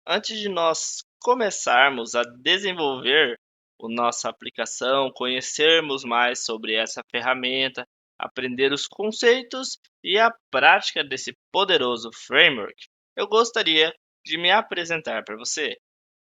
Antes de nós começarmos a desenvolver nossa aplicação, conhecermos mais sobre essa ferramenta, aprender os conceitos e a prática desse poderoso framework, eu gostaria de me apresentar para você.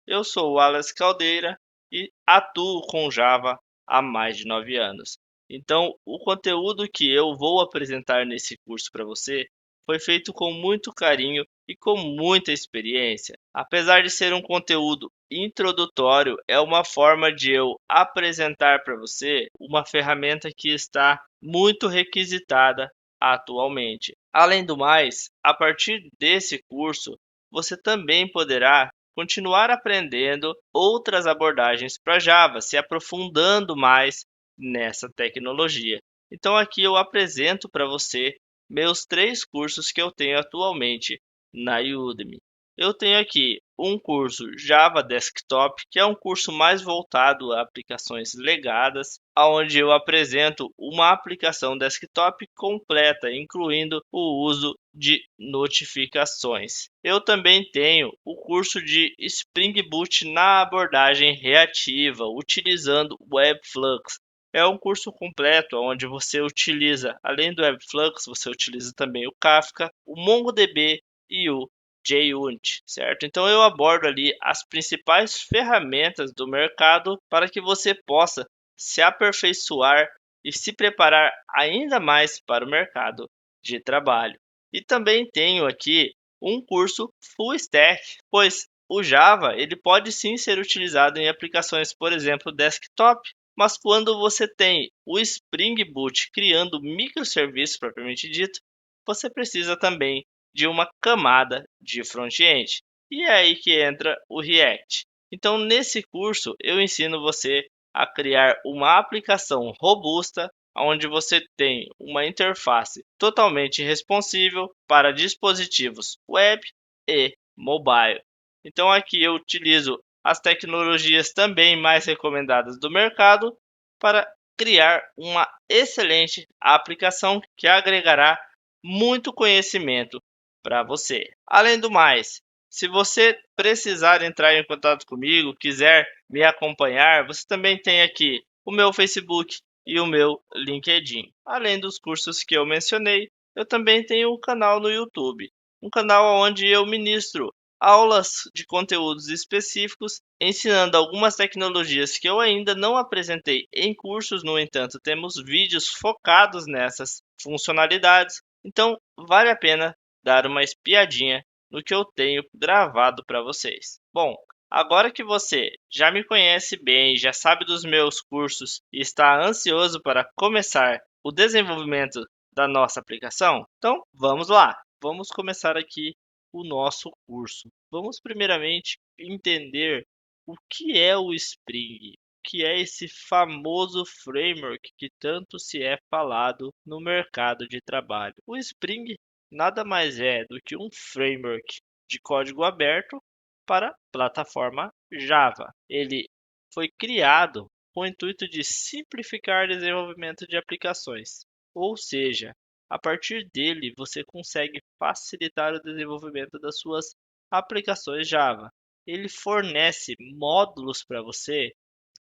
Eu sou o Wallace Caldeira e atuo com Java há mais de 9 anos. Então, o conteúdo que eu vou apresentar nesse curso para você foi feito com muito carinho e com muita experiência. Apesar de ser um conteúdo introdutório, é uma forma de eu apresentar para você uma ferramenta que está muito requisitada atualmente. Além do mais, a partir desse curso, você também poderá continuar aprendendo outras abordagens para Java, se aprofundando mais nessa tecnologia. Então, aqui eu apresento para você meus 3 cursos que eu tenho atualmente na Udemy. Eu tenho aqui um curso Java Desktop, que é um curso mais voltado a aplicações legadas, onde eu apresento uma aplicação desktop completa, incluindo o uso de notificações. Eu também tenho o curso de Spring Boot na abordagem reativa, utilizando Webflux. É um curso completo onde você utiliza, além do Webflux, você utiliza também o Kafka, o MongoDB e o JUnit, certo? Então eu abordo ali as principais ferramentas do mercado para que você possa se aperfeiçoar e se preparar ainda mais para o mercado de trabalho. E também tenho aqui um curso Full Stack, pois o Java ele pode sim ser utilizado em aplicações, por exemplo, desktop, mas quando você tem o Spring Boot criando microserviços propriamente dito, você precisa também de uma camada de front-end. E é aí que entra o React. Então, nesse curso, eu ensino você a criar uma aplicação robusta, onde você tem uma interface totalmente responsível para dispositivos web e mobile. Então, aqui eu utilizo as tecnologias também mais recomendadas do mercado para criar uma excelente aplicação que agregará muito conhecimento para você. Além do mais, se você precisar entrar em contato comigo, quiser me acompanhar, você também tem aqui o meu Facebook e o meu LinkedIn. Além dos cursos que eu mencionei, eu também tenho um canal no YouTube, um canal onde eu ministro aulas de conteúdos específicos, ensinando algumas tecnologias que eu ainda não apresentei em cursos, no entanto, temos vídeos focados nessas funcionalidades. Então, vale a pena dar uma espiadinha no que eu tenho gravado para vocês. Bom, agora que você já me conhece bem, já sabe dos meus cursos e está ansioso para começar o desenvolvimento da nossa aplicação, então vamos lá. Vamos começar aqui o nosso curso. Vamos primeiramente entender o que é o Spring, o que é esse famoso framework que tanto se é falado no mercado de trabalho. O Spring nada mais é do que um framework de código aberto para plataforma Java. Ele foi criado com o intuito de simplificar o desenvolvimento de aplicações, ou seja, a partir dele você consegue facilitar o desenvolvimento das suas aplicações Java. Ele fornece módulos para você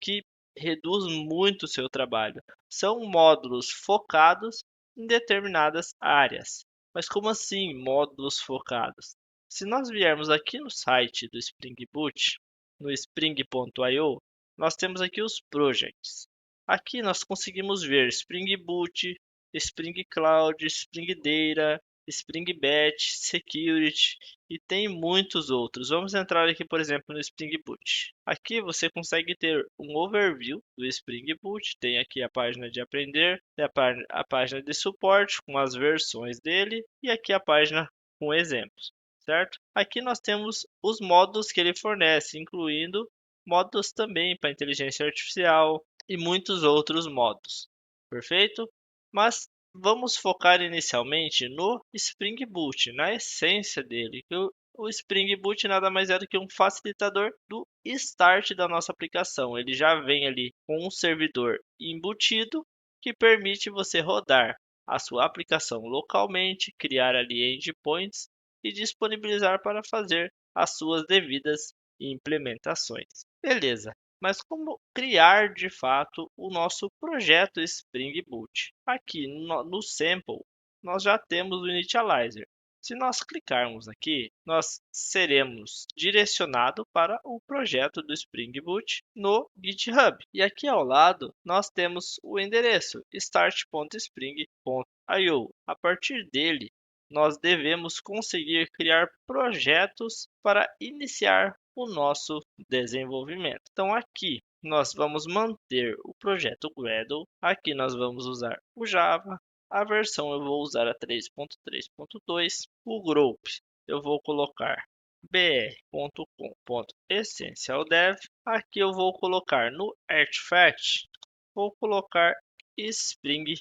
que reduz muito o seu trabalho. São módulos focados em determinadas áreas. Mas como assim módulos focados? Se nós viermos aqui no site do Spring Boot, no spring.io, nós temos aqui os projects. Aqui nós conseguimos ver Spring Boot, Spring Cloud, Spring Data, Spring Batch, Security e tem muitos outros. Vamos entrar aqui, por exemplo, no Spring Boot. Aqui você consegue ter um overview do Spring Boot. Tem aqui a página de aprender, tem a página de suporte com as versões dele e aqui a página com exemplos, certo? Aqui nós temos os módulos que ele fornece, incluindo módulos também para inteligência artificial e muitos outros módulos. Perfeito? Mas vamos focar inicialmente no Spring Boot, na essência dele. O Spring Boot nada mais é do que um facilitador do start da nossa aplicação. Ele já vem ali com um servidor embutido que permite você rodar a sua aplicação localmente, criar ali endpoints e disponibilizar para fazer as suas devidas implementações. Beleza, mas como criar de fato o nosso projeto Spring Boot? Aqui no sample, nós já temos o initializer. Se nós clicarmos aqui, nós seremos direcionados para o projeto do Spring Boot no GitHub. E aqui ao lado, nós temos o endereço start.spring.io. A partir dele, nós devemos conseguir criar projetos para iniciar o nosso desenvolvimento. Então, aqui nós vamos manter o projeto Gradle. Aqui nós vamos usar o Java. A versão eu vou usar a 3.3.2. O group eu vou colocar br.com.essentialdev. Aqui eu vou colocar no artifact, vou colocar Spring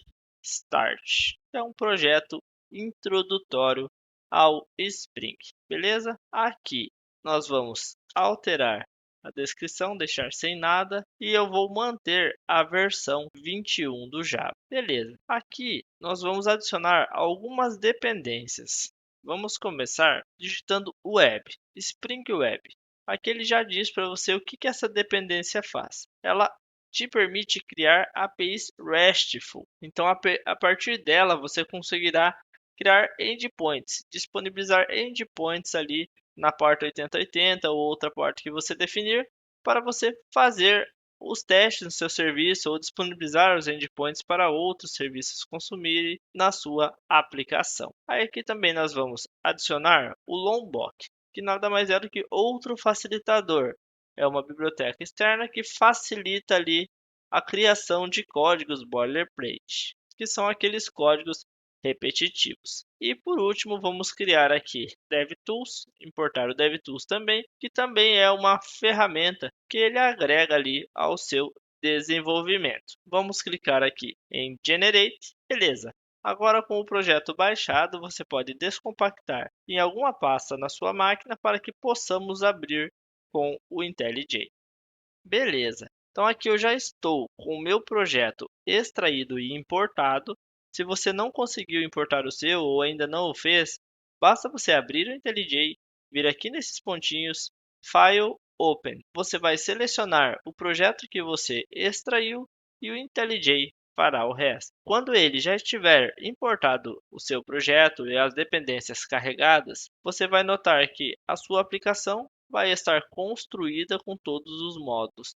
Start. É um projeto introdutório ao Spring, beleza? Aqui nós vamos alterar a descrição, deixar sem nada, e eu vou manter a versão 21 do Java. Beleza. Aqui nós vamos adicionar algumas dependências. Vamos começar digitando web, Spring Web. Aqui ele já diz para você o que essa dependência faz. Ela te permite criar APIs RESTful. Então, a partir dela, você conseguirá criar endpoints, disponibilizar endpoints ali na porta 8080 ou outra porta que você definir para você fazer os testes no seu serviço ou disponibilizar os endpoints para outros serviços consumirem na sua aplicação. Aí aqui também nós vamos adicionar o Lombok, que nada mais é do que outro facilitador. É uma biblioteca externa que facilita ali a criação de códigos boilerplate, que são aqueles códigos repetitivos. E por último, vamos criar aqui DevTools, importar o DevTools também, que também é uma ferramenta que ele agrega ali ao seu desenvolvimento. Vamos clicar aqui em Generate, beleza. Agora, com o projeto baixado, você pode descompactar em alguma pasta na sua máquina para que possamos abrir com o IntelliJ. Beleza. Então aqui eu já estou com o meu projeto extraído e importado. Se você não conseguiu importar o seu ou ainda não o fez, basta você abrir o IntelliJ, vir aqui nesses pontinhos, File, Open. Você vai selecionar o projeto que você extraiu e o IntelliJ fará o resto. Quando ele já estiver importado o seu projeto e as dependências carregadas, você vai notar que a sua aplicação vai estar construída com todos os módulos.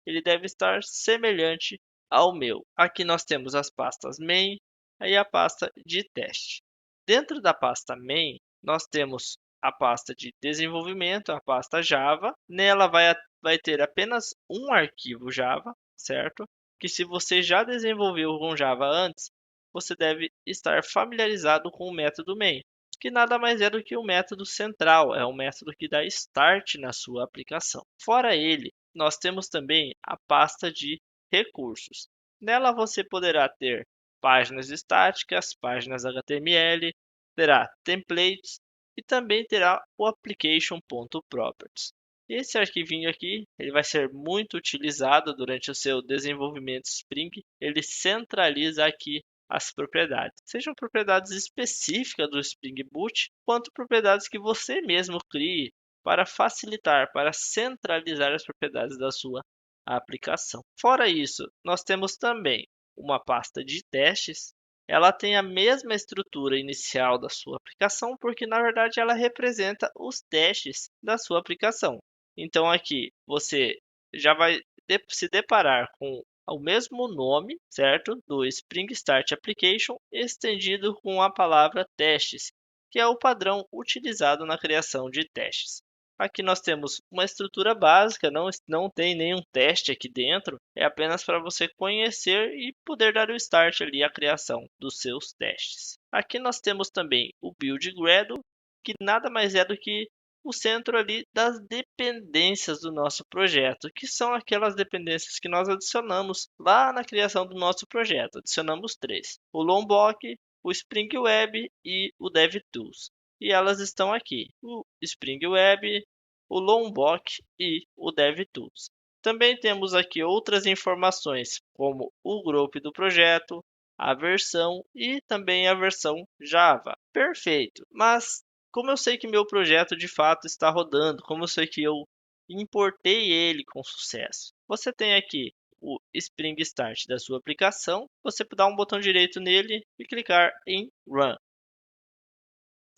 Ele deve estar semelhante ao meu. Aqui nós temos as pastas main e a pasta de teste. Dentro da pasta main, nós temos a pasta de desenvolvimento, a pasta Java. Nela vai ter apenas um arquivo Java, certo? Que se você já desenvolveu com Java antes, você deve estar familiarizado com o método main, que nada mais é do que o método central, é o método que dá start na sua aplicação. Fora ele, nós temos também a pasta de recursos. Nela você poderá ter páginas estáticas, páginas HTML, terá templates e também terá o application.properties. Esse arquivinho aqui, ele vai ser muito utilizado durante o seu desenvolvimento Spring. Ele centraliza aqui as propriedades, sejam propriedades específicas do Spring Boot, quanto propriedades que você mesmo crie para facilitar, para centralizar as propriedades da sua aplicação. Fora isso, nós temos também uma pasta de testes. Ela tem a mesma estrutura inicial da sua aplicação, porque na verdade ela representa os testes da sua aplicação. Então aqui você já vai se deparar com o mesmo nome, certo? Do Spring Start Application, estendido com a palavra testes, que é o padrão utilizado na criação de testes. Aqui nós temos uma estrutura básica, não tem nenhum teste aqui dentro, é apenas para você conhecer e poder dar o start ali à criação dos seus testes. Aqui nós temos também o Build Gradle, que nada mais é do que o centro ali das dependências do nosso projeto, que são aquelas dependências que nós adicionamos lá na criação do nosso projeto. Adicionamos 3: o Lombok, o Spring Web e o DevTools. E elas estão aqui: o Spring Web, o Lombok e o DevTools. Também temos aqui outras informações, como o group do projeto, a versão e também a versão Java. Perfeito, mas como eu sei que meu projeto de fato está rodando? Como eu sei que eu importei ele com sucesso? Você tem aqui o Spring Start da sua aplicação, você dá um botão direito nele e clicar em Run.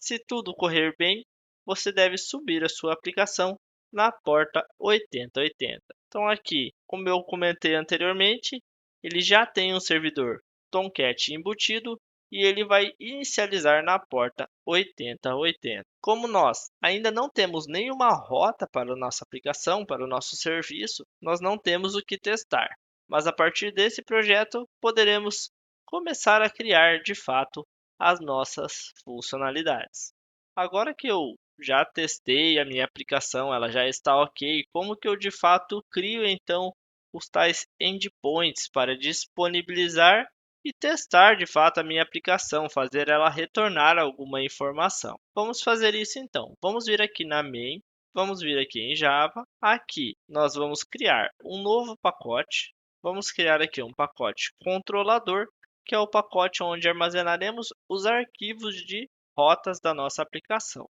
Se tudo correr bem, você deve subir a sua aplicação na porta 8080. Então aqui, como eu comentei anteriormente, ele já tem um servidor Tomcat embutido e ele vai inicializar na porta 8080. Como nós ainda não temos nenhuma rota para a nossa aplicação, para o nosso serviço, nós não temos o que testar. Mas a partir desse projeto, poderemos começar a criar de fato as nossas funcionalidades. Agora que eu já testei a minha aplicação, ela já está ok, como que eu de fato crio então os tais endpoints para disponibilizar e testar de fato a minha aplicação, fazer ela retornar alguma informação. Vamos fazer isso então. Vamos vir aqui na main, vamos vir aqui em Java. Aqui nós vamos criar um novo pacote. Vamos criar aqui um pacote controlador, que é o pacote onde armazenaremos os arquivos de rotas da nossa aplicação.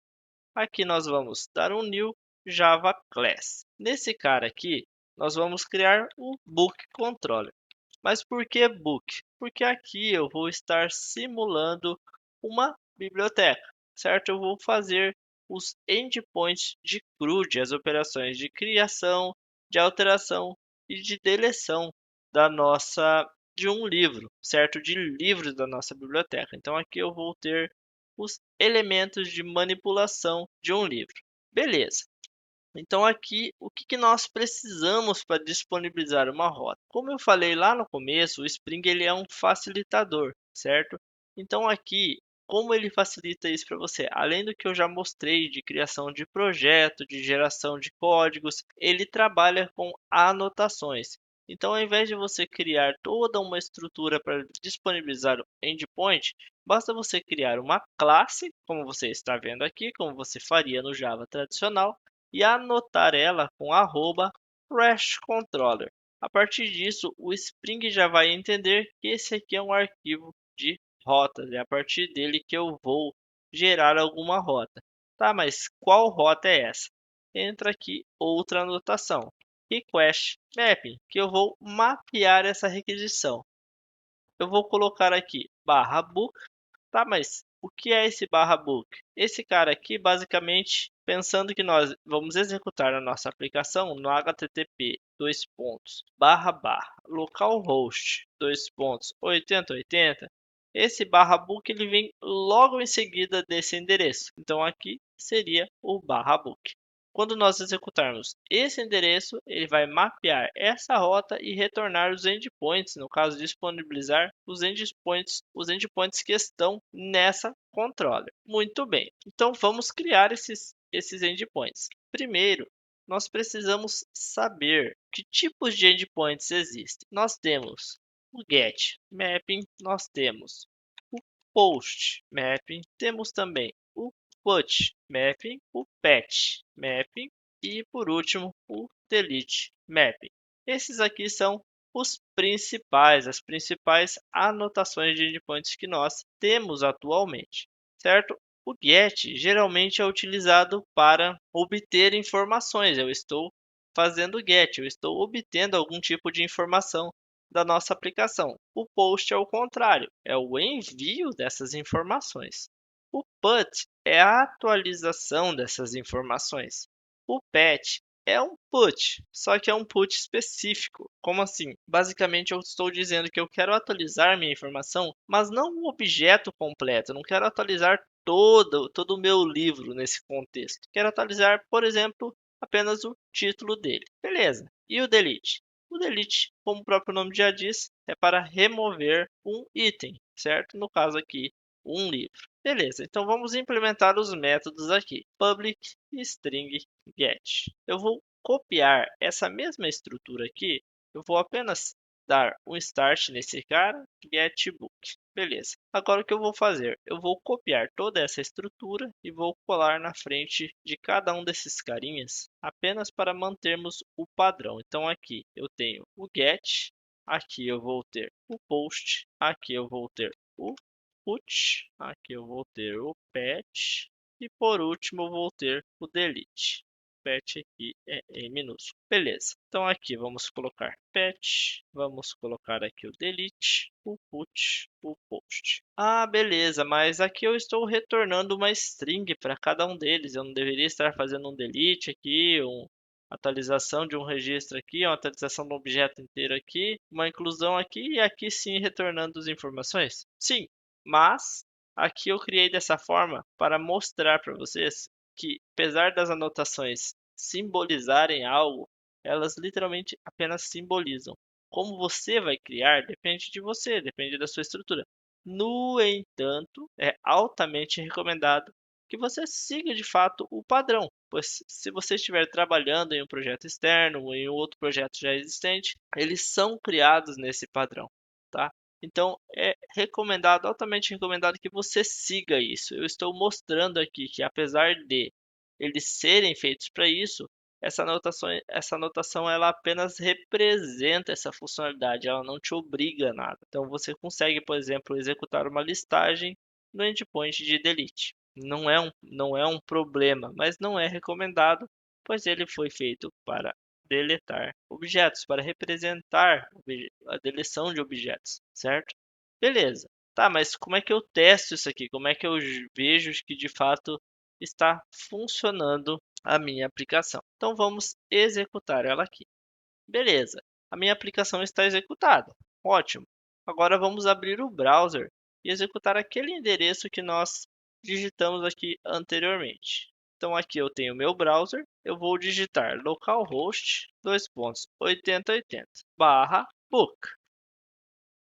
Aqui nós vamos dar um new Java class. Nesse cara aqui, nós vamos criar o book controller. Mas por que book? Porque aqui eu vou estar simulando uma biblioteca, certo? Eu vou fazer os endpoints de CRUD, as operações de criação, de alteração e de deleção da nossa de um livro, certo? De livros da nossa biblioteca. Então aqui eu vou ter os elementos de manipulação de um livro. Beleza. Então aqui, o que nós precisamos para disponibilizar uma rota? Como eu falei lá no começo, o Spring ele é um facilitador, certo? Então aqui, como ele facilita isso para você? Além do que eu já mostrei de criação de projeto, de geração de códigos, ele trabalha com anotações. Então, ao invés de você criar toda uma estrutura para disponibilizar o endpoint, basta você criar uma classe, como você está vendo aqui, como você faria no Java tradicional, e anotar ela com @REST_controller. A partir disso, o Spring já vai entender que esse aqui é um arquivo de rotas. É a partir dele que eu vou gerar alguma rota. Tá, mas qual rota é essa? Entra aqui outra anotação. Request mapping, que eu vou mapear essa requisição. Eu vou colocar aqui /book. Tá, mas o que é esse /book? Esse cara aqui, basicamente, pensando que nós vamos executar a nossa aplicação no http localhost 8080, esse /book ele vem logo em seguida desse endereço. Então aqui seria o /book. Quando nós executarmos esse endereço, ele vai mapear essa rota e retornar os endpoints, no caso, disponibilizar os endpoints que estão nessa controller. Muito bem, então vamos criar esses endpoints. Primeiro, nós precisamos saber que tipos de endpoints existem. Nós temos o GET mapping, nós temos o POST mapping, temos também o PUT mapping, o patch mapping e, por último, o delete mapping. Esses aqui são as principais anotações de endpoints que nós temos atualmente, certo? O GET geralmente é utilizado para obter informações. Eu estou fazendo GET, eu estou obtendo algum tipo de informação da nossa aplicação. O POST é o contrário, é o envio dessas informações. O PUT é a atualização dessas informações. O patch é um put, só que é um put específico. Como assim? Basicamente, eu estou dizendo que eu quero atualizar minha informação, mas não o objeto completo. Eu não quero atualizar todo o meu livro nesse contexto. Quero atualizar, por exemplo, apenas o título dele. Beleza. E o delete? O delete, como o próprio nome já diz, é para remover um item, certo? No caso aqui, um livro. Beleza, então vamos implementar os métodos aqui. Public string get. Eu vou copiar essa mesma estrutura aqui. Eu vou apenas dar um start nesse cara, getBook. Beleza. Agora o que eu vou fazer? Eu vou copiar toda essa estrutura e vou colar na frente de cada um desses carinhas, apenas para mantermos o padrão. Então aqui eu tenho o get, aqui eu vou ter o post, aqui eu vou ter o put, aqui eu vou ter o patch E por último, eu vou ter o delete. Pet aqui é em minúsculo. Beleza. Então aqui vamos colocar pet, vamos colocar aqui o delete, o put, o post. Ah, beleza, mas aqui eu estou retornando uma string para cada um deles. Eu não deveria estar fazendo um delete aqui, atualização de um registro aqui, uma atualização do objeto inteiro aqui, uma inclusão aqui e aqui sim retornando as informações? Sim, mas aqui eu criei dessa forma para mostrar para vocês que, apesar das anotações simbolizarem algo, elas literalmente apenas simbolizam. Como você vai criar depende de você, depende da sua estrutura. No entanto, é altamente recomendado que você siga de fato o padrão, pois se você estiver trabalhando em um projeto externo ou em outro projeto já existente, eles são criados nesse padrão, tá? Então é recomendado, altamente recomendado que você siga isso. Eu estou mostrando aqui que apesar de eles serem feitos para isso, essa anotação ela apenas representa essa funcionalidade, ela não te obriga a nada. Então você consegue, por exemplo, executar uma listagem no endpoint de delete. Não é um problema, mas não é recomendado, pois ele foi feito para deletar objetos, para representar a deleção de objetos, certo? Beleza. Tá, mas como é que eu testo isso aqui? Como é que eu vejo que de fato está funcionando a minha aplicação? Então vamos executar ela aqui. Beleza. A minha aplicação está executada. Ótimo. Agora vamos abrir o browser e executar aquele endereço que nós digitamos aqui anteriormente. Então aqui eu tenho o meu browser, eu vou digitar localhost 2.8080/book.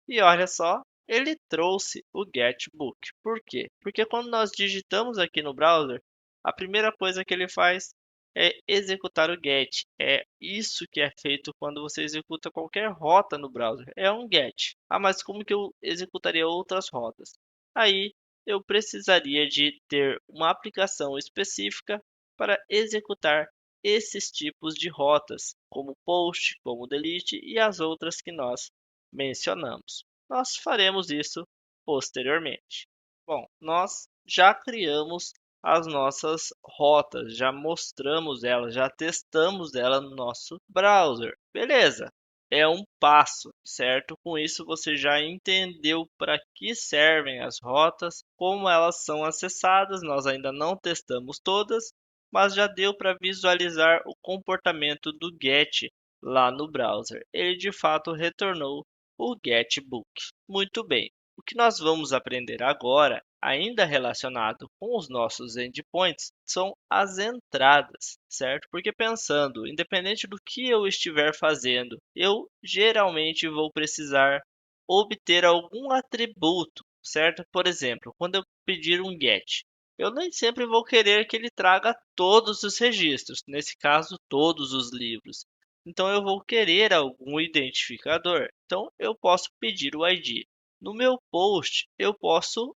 E olha só, ele trouxe o getBook. Por quê? Porque quando nós digitamos aqui no browser, a primeira coisa que ele faz é executar o get. É isso que é feito quando você executa qualquer rota no browser. É um get. Ah, mas como que eu executaria outras rotas? Aí eu precisaria de ter uma aplicação específica para executar esses tipos de rotas, como post, como delete e as outras que nós mencionamos. Nós faremos isso posteriormente. Bom, nós já criamos as nossas rotas, já mostramos elas, já testamos ela no nosso browser. Beleza, é um passo, certo? Com isso você já entendeu para que servem as rotas, como elas são acessadas. Nós ainda não testamos todas, mas já deu para visualizar o comportamento do get lá no browser. Ele de fato retornou o getBook. Muito bem. O que nós vamos aprender agora, ainda relacionado com os nossos endpoints, são as entradas, certo? Porque pensando, independente do que eu estiver fazendo, eu geralmente vou precisar obter algum atributo, certo? Por exemplo, quando eu pedir um get, eu nem sempre vou querer que ele traga todos os registros, nesse caso, todos os livros. Então eu vou querer algum identificador. Então eu posso pedir o ID. No meu post, eu posso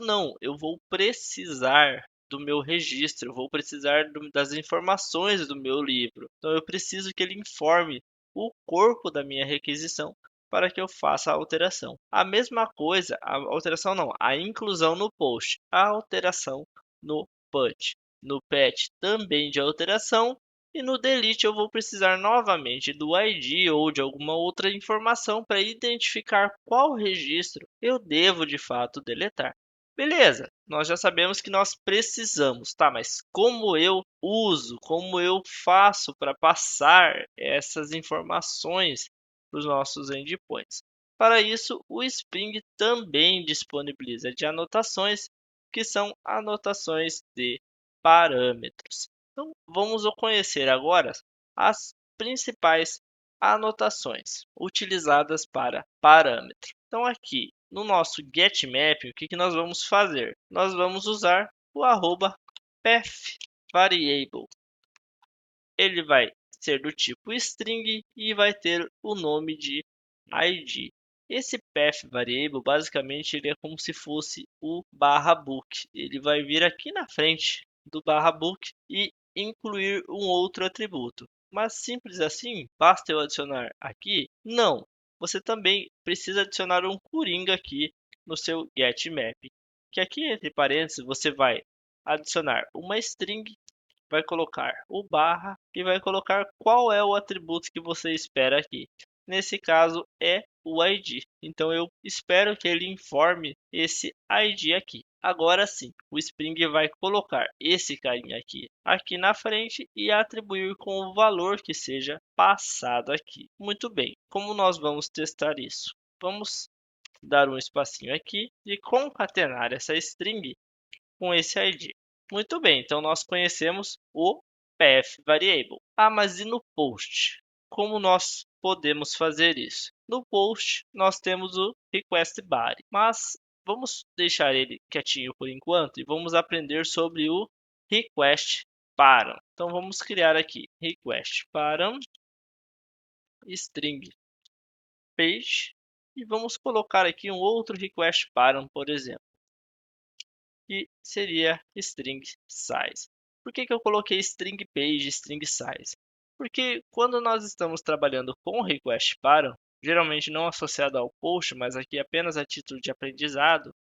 não, eu vou precisar do meu registro, eu vou precisar das informações do meu livro. Então eu preciso que ele informe o corpo da minha requisição para que eu faça a alteração. A mesma coisa, a alteração não, a inclusão no post, a alteração no put. No pet também de alteração e no delete eu vou precisar novamente do ID ou de alguma outra informação para identificar qual registro eu devo de fato deletar. Beleza, nós já sabemos que nós precisamos, tá? Mas como eu uso, como eu faço para passar essas informações para os nossos endpoints? Para isso, o Spring também disponibiliza de anotações, que são anotações de parâmetros. Então, vamos conhecer agora as principais anotações utilizadas para parâmetro. Então, aqui no nosso getMap, o que nós vamos fazer? Nós vamos usar o @pathVariable. Ele vai ser do tipo string e vai ter o nome de ID. Esse path variable, basicamente, ele é como se fosse o /book. Ele vai vir aqui na frente do /book e incluir um outro atributo. Mas simples assim, basta eu adicionar aqui? Não. Você também precisa adicionar um coringa aqui no seu getMap. Que aqui, entre parênteses, você vai adicionar uma string, vai colocar o barra e vai colocar qual é o atributo que você espera aqui. Nesse caso é o ID. Então eu espero que ele informe esse ID aqui. Agora sim, o Spring vai colocar esse carinha aqui na frente e atribuir com o valor que seja passado aqui. Muito bem, como nós vamos testar isso? Vamos dar um espacinho aqui e concatenar essa string com esse ID. Muito bem, então nós conhecemos o path variable. Ah, mas e no post? Como nós podemos fazer isso? No post, nós temos o request body, mas vamos deixar ele quietinho por enquanto e vamos aprender sobre o request param. Então vamos criar aqui request param string page e vamos colocar aqui um outro request param, por exemplo, que seria string size. Por que eu coloquei string page, string size? Porque quando nós estamos trabalhando com request param, geralmente não associado ao post, mas aqui apenas a título de aprendizado,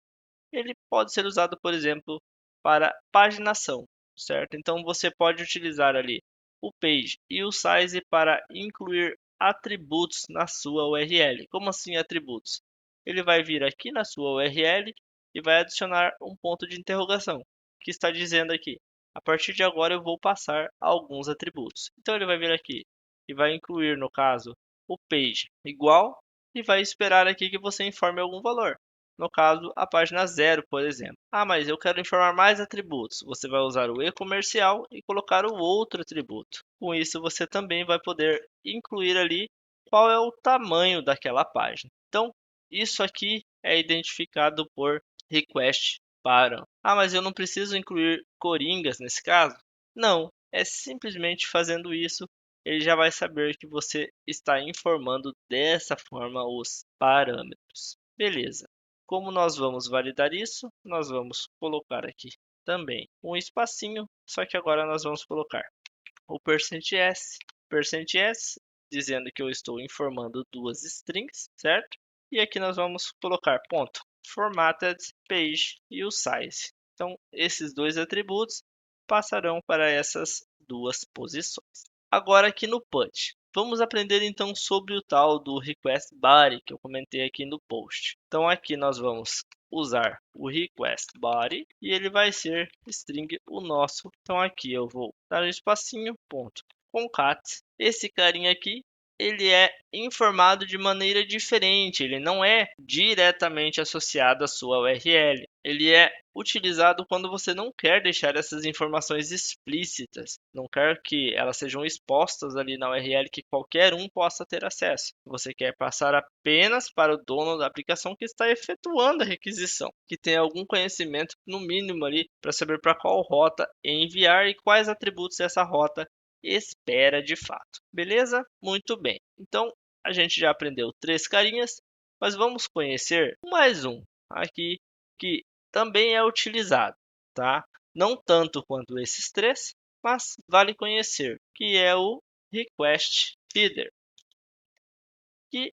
ele pode ser usado, por exemplo, para paginação, certo? Então você pode utilizar ali o page e o size para incluir atributos na sua URL. Como assim atributos? Ele vai vir aqui na sua URL e vai adicionar um ponto de interrogação, que está dizendo aqui: a partir de agora eu vou passar alguns atributos. Então ele vai vir aqui e vai incluir, no caso, o page igual e vai esperar aqui que você informe algum valor. No caso, a página 0, por exemplo. Ah, mas eu quero informar mais atributos. Você vai usar o e-comercial e colocar o outro atributo. Com isso, você também vai poder incluir ali qual é o tamanho daquela página. Então, isso aqui é identificado por request param. Ah, mas eu não preciso incluir coringas nesse caso? Não, é simplesmente fazendo isso, ele já vai saber que você está informando dessa forma os parâmetros. Beleza. Como nós vamos validar isso? Nós vamos colocar aqui também um espacinho, só que agora nós vamos colocar o %s, dizendo que eu estou informando duas strings, certo? E aqui nós vamos colocar ponto formatted page e o size. Então, esses dois atributos passarão para essas duas posições. Agora aqui no PUT. Vamos aprender então sobre o tal do request body que eu comentei aqui no post. Então aqui nós vamos usar o request body e ele vai ser string o nosso. Então aqui eu vou dar um espacinho, ponto concat. Esse carinha aqui, ele é informado de maneira diferente, ele não é diretamente associado à sua URL. Ele é utilizado quando você não quer deixar essas informações explícitas, não quer que elas sejam expostas ali na URL que qualquer um possa ter acesso. Você quer passar apenas para o dono da aplicação que está efetuando a requisição, que tem algum conhecimento no mínimo ali para saber para qual rota enviar e quais atributos essa rota espera de fato. Beleza? Muito bem. Então, a gente já aprendeu três carinhas, mas vamos conhecer mais um aqui que também é utilizado, tá? Não tanto quanto esses três, mas vale conhecer, que é o request header, que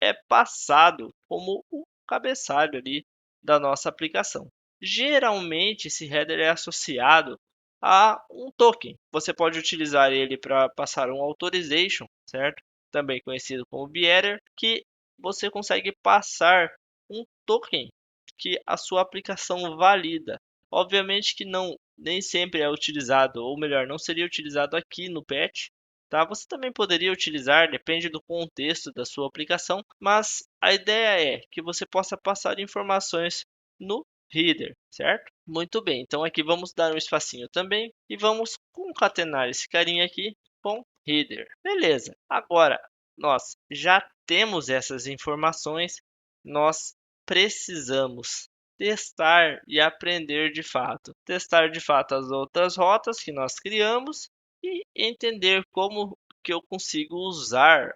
é passado como o cabeçalho ali da nossa aplicação. Geralmente, esse header é associado a um token. Você pode utilizar ele para passar um authorization, certo? Também conhecido como bearer, que você consegue passar um token que a sua aplicação valida. Obviamente que não nem sempre é utilizado, ou melhor, não seria utilizado aqui no patch, tá? Você também poderia utilizar, depende do contexto da sua aplicação, mas a ideia é que você possa passar informações no header, certo? Muito bem, então aqui vamos dar um espacinho também e vamos concatenar esse carinha aqui com header. Beleza, agora nós já temos essas informações, nós precisamos testar e aprender de fato. Testar de fato as outras rotas que nós criamos e entender como que eu consigo usar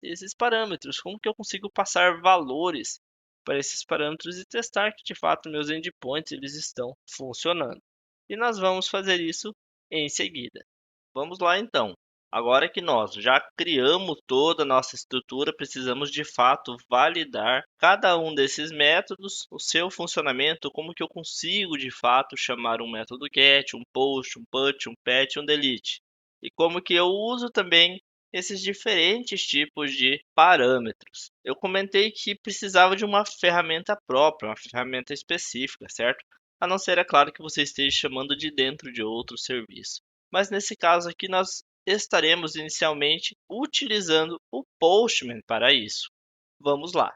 esses parâmetros, como que eu consigo passar valores para esses parâmetros e testar que de fato meus endpoints eles estão funcionando. E nós vamos fazer isso em seguida. Vamos lá então. Agora que nós já criamos toda a nossa estrutura, precisamos de fato validar cada um desses métodos, o seu funcionamento, como que eu consigo de fato chamar um método get, um post, um put, um pat, um delete. E como que eu uso também esses diferentes tipos de parâmetros. Eu comentei que precisava de uma ferramenta própria, uma ferramenta específica, certo? A não ser, é claro, que você esteja chamando de dentro de outro serviço. Mas nesse caso aqui, nós estaremos inicialmente utilizando o Postman para isso. Vamos lá.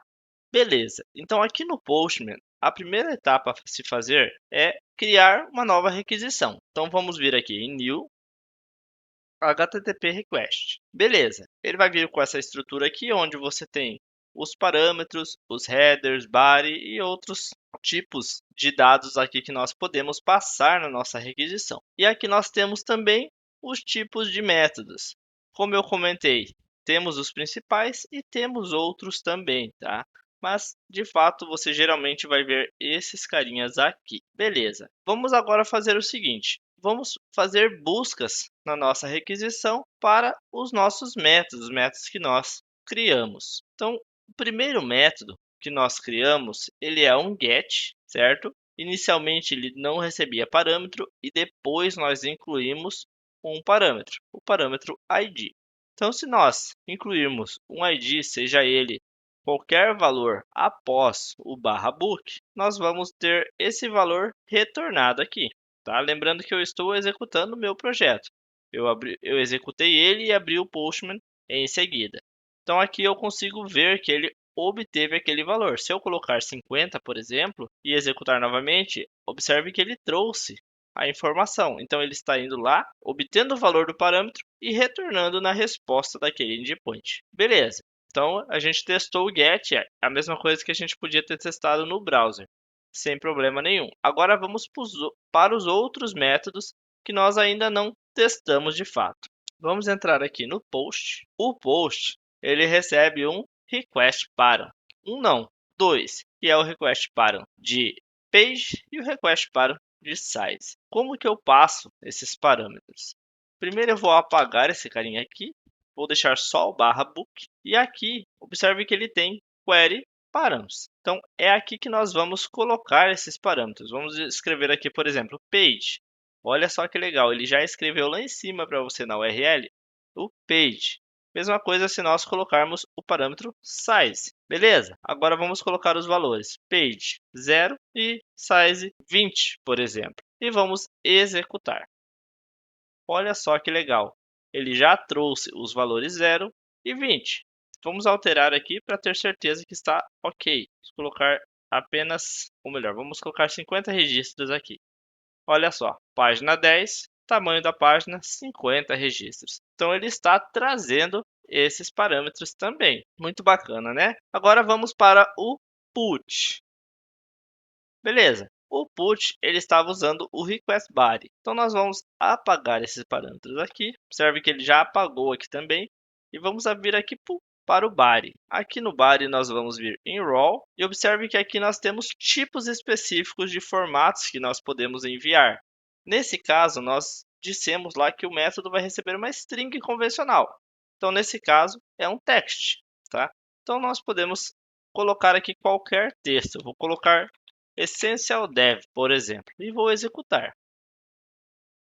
Beleza. Então, aqui no Postman, a primeira etapa a se fazer é criar uma nova requisição. Então, vamos vir aqui em New HTTP Request. Beleza. Ele vai vir com essa estrutura aqui, onde você tem os parâmetros, os headers, body e outros tipos de dados aqui que nós podemos passar na nossa requisição. E aqui nós temos também os tipos de métodos. Como eu comentei, temos os principais e temos outros também, tá? Mas, de fato, você geralmente vai ver esses carinhas aqui. Beleza. Vamos agora fazer o seguinte. Vamos fazer buscas na nossa requisição para os nossos métodos, os métodos que nós criamos. Então, o primeiro método que nós criamos, ele é um get, certo? Inicialmente ele não recebia parâmetro e depois nós incluímos um parâmetro, o parâmetro ID. Então, se nós incluirmos um ID, seja ele qualquer valor após o /book, nós vamos ter esse valor retornado aqui. Tá? Lembrando que eu estou executando o meu projeto. Eu executei ele e abri o Postman em seguida. Então aqui eu consigo ver que ele obteve aquele valor. Se eu colocar 50, por exemplo, e executar novamente, observe que ele trouxe a informação. Então ele está indo lá, obtendo o valor do parâmetro e retornando na resposta daquele endpoint. Beleza. Então a gente testou o get, é a mesma coisa que a gente podia ter testado no browser sem problema nenhum. Agora vamos para os outros métodos que nós ainda não testamos de fato. Vamos entrar aqui no post. O post ele recebe um request param. Um não, dois, que é o request param de page e o request param de size. Como que eu passo esses parâmetros? Primeiro eu vou apagar esse carinha aqui, vou deixar só o /book e aqui observe que ele tem query parâmetros. Então, é aqui que nós vamos colocar esses parâmetros. Vamos escrever aqui, por exemplo, page. Olha só que legal, ele já escreveu lá em cima para você na URL o page. Mesma coisa se nós colocarmos o parâmetro size. Beleza? Agora vamos colocar os valores page 0 e size 20, por exemplo. E vamos executar. Olha só que legal. Ele já trouxe os valores 0 e 20. Vamos alterar aqui para ter certeza que está ok. Vamos colocar apenas, ou melhor, vamos colocar 50 registros aqui. Olha só, página 10, tamanho da página 50 registros. Então ele está trazendo esses parâmetros também. Muito bacana, né? Agora vamos para o put. Beleza. O put ele estava usando o request body. Então nós vamos apagar esses parâmetros aqui. Observe que ele já apagou aqui também. E vamos vir aqui para o body. Aqui no body nós vamos vir em raw. E observe que aqui nós temos tipos específicos de formatos que nós podemos enviar. Nesse caso, nós dissemos lá que o método vai receber uma string convencional. Então nesse caso é um text. Tá? Então nós podemos colocar aqui qualquer texto. Eu vou colocar Essential Dev, por exemplo, e vou executar.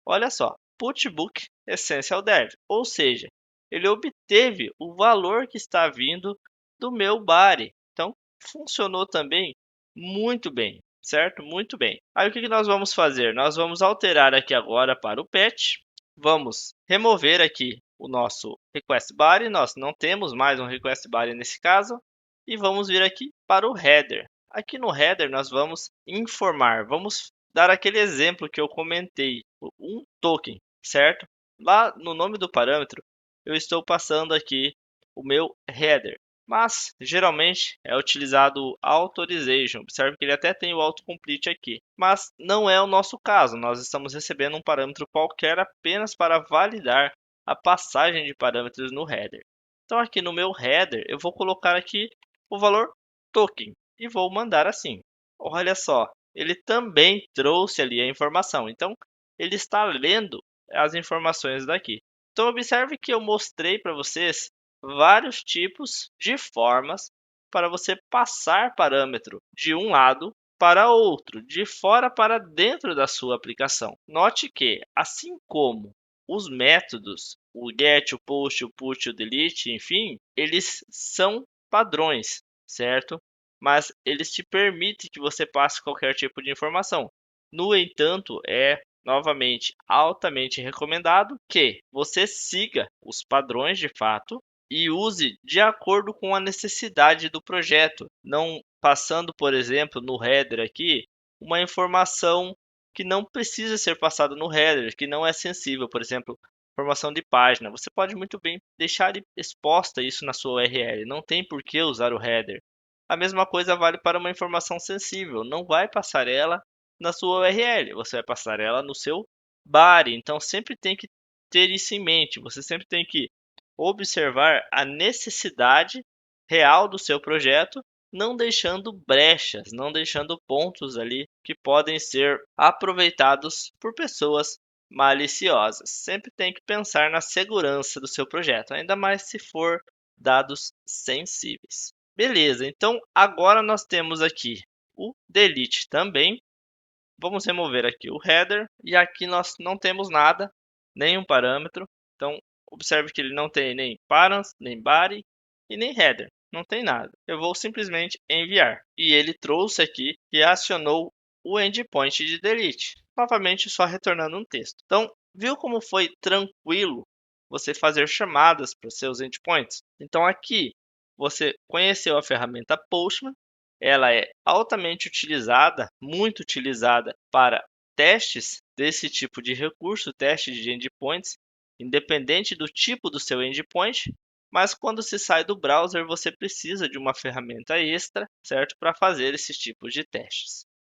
Olha só, putbook Essential Dev, ou seja, ele obteve o valor que está vindo do meu body. Então, funcionou também muito bem, certo? Muito bem. Aí, o que nós vamos fazer? Nós vamos alterar aqui agora para o patch. Vamos remover aqui o nosso request body. Nós não temos mais um request body nesse caso. E vamos vir aqui para o header. Aqui no header nós vamos informar, vamos dar aquele exemplo que eu comentei, um token, certo? Lá no nome do parâmetro eu estou passando aqui o meu header, mas geralmente é utilizado o authorization. Observe que ele até tem o autocomplete aqui, mas não é o nosso caso. Nós estamos recebendo um parâmetro qualquer apenas para validar a passagem de parâmetros no header. Então aqui no meu header eu vou colocar aqui o valor token e vou mandar assim. Olha só, ele também trouxe ali a informação. Então, ele está lendo as informações daqui. Então observe que eu mostrei para vocês vários tipos de formas para você passar parâmetro de um lado para outro, de fora para dentro da sua aplicação. Note que, assim como os métodos, o get, o post, o put, o delete, enfim, eles são padrões, certo? Mas eles te permitem que você passe qualquer tipo de informação. No entanto, é novamente altamente recomendado que você siga os padrões de fato e use de acordo com a necessidade do projeto, não passando, por exemplo, no header aqui, uma informação que não precisa ser passada no header, que não é sensível, por exemplo, informação de página. Você pode muito bem deixar exposta isso na sua URL, não tem por que usar o header. A mesma coisa vale para uma informação sensível, não vai passar ela na sua URL, você vai passar ela no seu body. Então sempre tem que ter isso em mente, você sempre tem que observar a necessidade real do seu projeto, não deixando brechas, não deixando pontos ali que podem ser aproveitados por pessoas maliciosas. Sempre tem que pensar na segurança do seu projeto, ainda mais se for dados sensíveis. Beleza, então agora nós temos aqui o delete também. Vamos remover aqui o header e aqui nós não temos nada, nenhum parâmetro. Então observe que ele não tem nem params, nem body e nem header. Não tem nada. Eu vou simplesmente enviar. E ele trouxe aqui e acionou o endpoint de delete. Novamente só retornando um texto. Então, viu como foi tranquilo você fazer chamadas para os seus endpoints? Então aqui você conheceu a ferramenta Postman. Ela é altamente utilizada, muito utilizada para testes desse tipo de recurso, teste de endpoints, independente do tipo do seu endpoint, mas quando se sai do browser, você precisa de uma ferramenta extra, certo, para fazer esses tipos de testes.